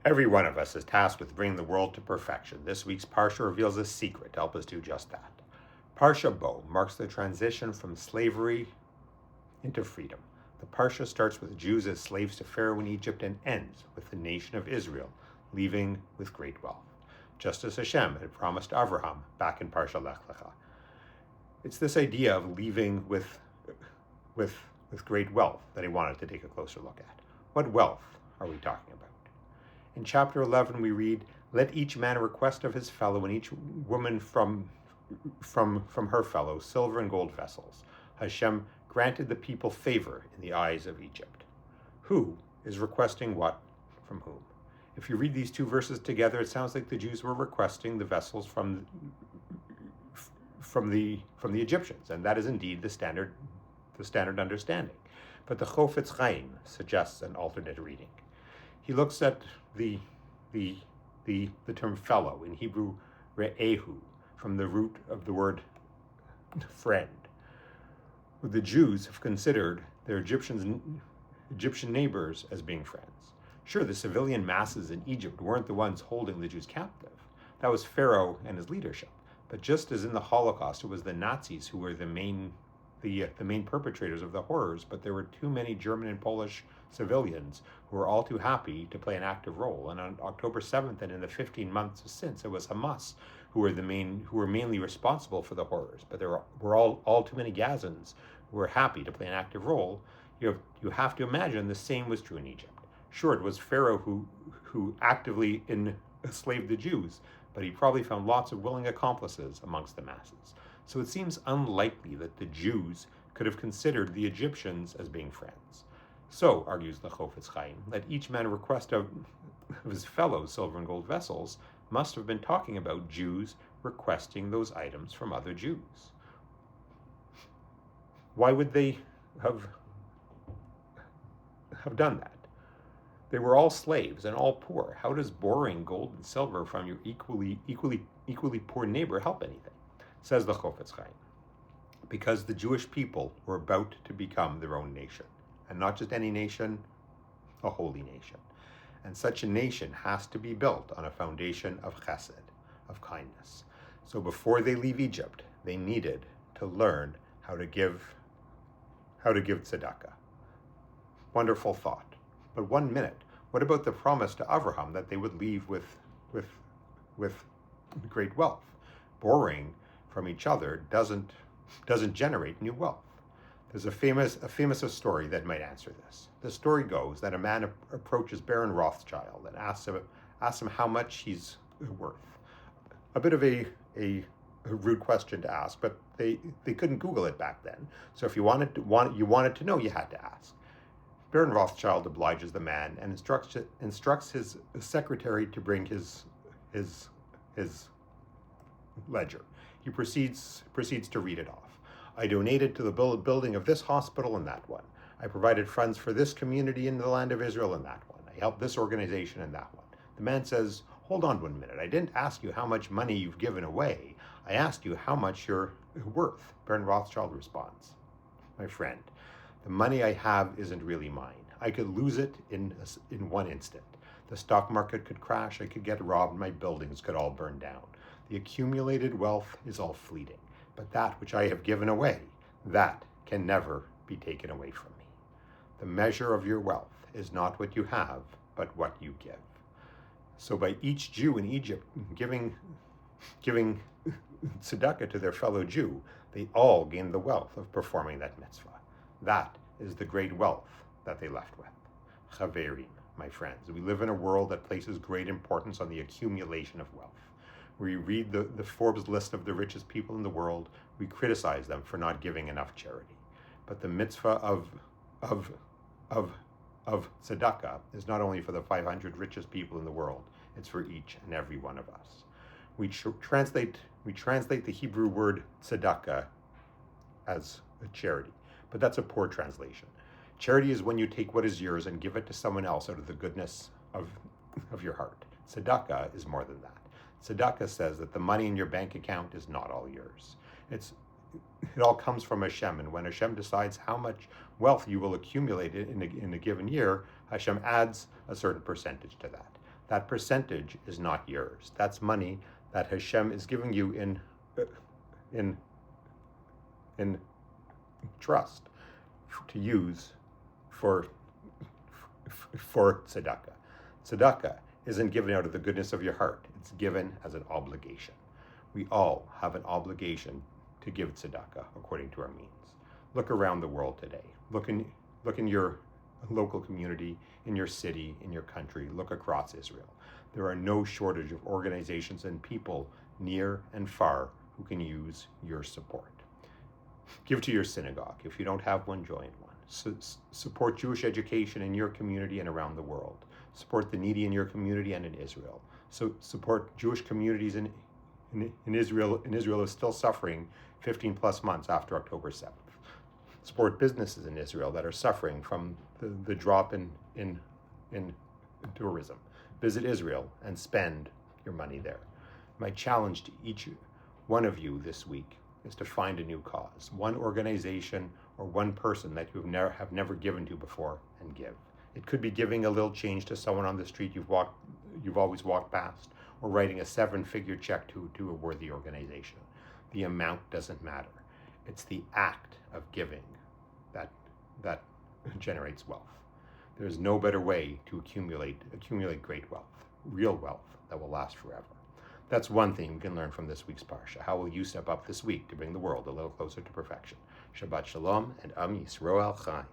Every one of us is tasked with bringing the world to perfection. This week's Parsha reveals a secret to help us do just that. Parashah Bo marks the transition from slavery into freedom. The Parsha starts with Jews as slaves to Pharaoh in Egypt and ends with the nation of Israel leaving with great wealth, just as Hashem had promised Avraham back in Parashah Lech Lecha. It's this idea of leaving with great wealth that I wanted to take a closer look at. What wealth are we talking about? In chapter 11, we read, "Let each man request of his fellow, and each woman from her fellow silver and gold vessels. Hashem granted the people favor in the eyes of Egypt." Who is requesting what from whom? If you read these two verses together, it sounds like the Jews were requesting the vessels from the Egyptians, and that is indeed the standard understanding. But the Chofetz Chaim suggests an alternate reading. He looks at the term fellow, in Hebrew re'ehu, from the root of the word friend. The Jews have considered their Egyptian neighbors as being friends. Sure, the civilian masses in Egypt weren't the ones holding the Jews captive. That was Pharaoh and his leadership. But just as in the Holocaust, it was the Nazis who were the main perpetrators of the horrors, but there were too many German and Polish civilians who were all too happy to play an active role. And on October 7th and in the 15 months since, it was Hamas who were mainly responsible for the horrors. But there were all too many Gazans who were happy to play an active role. You have to imagine the same was true in Egypt. Sure, it was Pharaoh who actively enslaved the Jews, but he probably found lots of willing accomplices amongst the masses. So it seems unlikely that the Jews could have considered the Egyptians as being friends. So, argues the Chofetz Chaim, that each man request of his fellow silver and gold vessels must have been talking about Jews requesting those items from other Jews. Why would they have done that? They were all slaves and all poor. How does borrowing gold and silver from your equally poor neighbor help anything? Says the Chofetz Chaim, because the Jewish people were about to become their own nation, and not just any nation, a holy nation. And such a nation has to be built on a foundation of chesed, of kindness. So before they leave Egypt, they needed to learn how to give tzedakah. Wonderful thought. But 1 minute, what about the promise to Avraham that they would leave with great wealth? Borrowing from each other doesn't generate new wealth. There's a famous story that might answer this. The story goes that a man approaches Baron Rothschild and asks him how much he's worth. A bit of a rude question to ask, but they couldn't Google it back then. So if you wanted to know, you had to ask. Baron Rothschild obliges the man and instructs his secretary to bring his ledger. He proceeds to read it off. "I donated to the building of this hospital and that one. I provided funds for this community in the land of Israel and that one. I helped this organization and that one." The man says, "Hold on 1 minute. I didn't ask you how much money you've given away. I asked you how much you're worth." Baron Rothschild responds, "My friend, the money I have isn't really mine. I could lose it in 1 instant. The stock market could crash, I could get robbed, my buildings could all burn down. The accumulated wealth is all fleeting, but that which I have given away, that can never be taken away from me. The measure of your wealth is not what you have, but what you give." So by each Jew in Egypt giving tzedakah to their fellow Jew, they all gained the wealth of performing that mitzvah. That is the great wealth that they left with. Chaverim, my friends, we live in a world that places great importance on the accumulation of wealth. We read the Forbes list of the richest people in the world, we criticize them for not giving enough charity. But the mitzvah of tzedakah is not only for the 500 richest people in the world, it's for each and every one of us. We translate the Hebrew word tzedakah as a charity, but that's a poor translation. Charity is when you take what is yours and give it to someone else out of the goodness of your heart. Tzedakah is more than that. Tzedakah says that the money in your bank account is not all yours. It all comes from Hashem, and when Hashem decides how much wealth you will accumulate in a given year, Hashem adds a certain percentage to that. that percentage is not yours. That's money that Hashem is giving you in trust to use for tzedakah. Tzedakah isn't given out of the goodness of your heart. It's given as an obligation. We all have an obligation to give tzedakah according to our means. Look around the world today. Look in your local community, in your city, in your country. Look across Israel. There are no shortage of organizations and people near and far who can use your support. Give to your synagogue. If you don't have one, join one. Support Jewish education in your community and around the world. Support the needy in your community and in Israel. So support Jewish communities in Israel. Israel is still suffering 15 plus months after October 7th. Support businesses in Israel that are suffering from the drop in tourism. Visit Israel and spend your money there. My challenge to each one of you this week is to find a new cause, one organization or one person that you have never given to before, and give. It could be giving a little change to someone on the street you've always walked past, or writing a 7-figure check to a worthy organization. The amount doesn't matter. It's the act of giving that generates wealth. There's no better way to accumulate great wealth, real wealth that will last forever. That's one thing we can learn from this week's Parashah. How will you step up this week to bring the world a little closer to perfection? Shabbat Shalom and Am Yisroel Chai.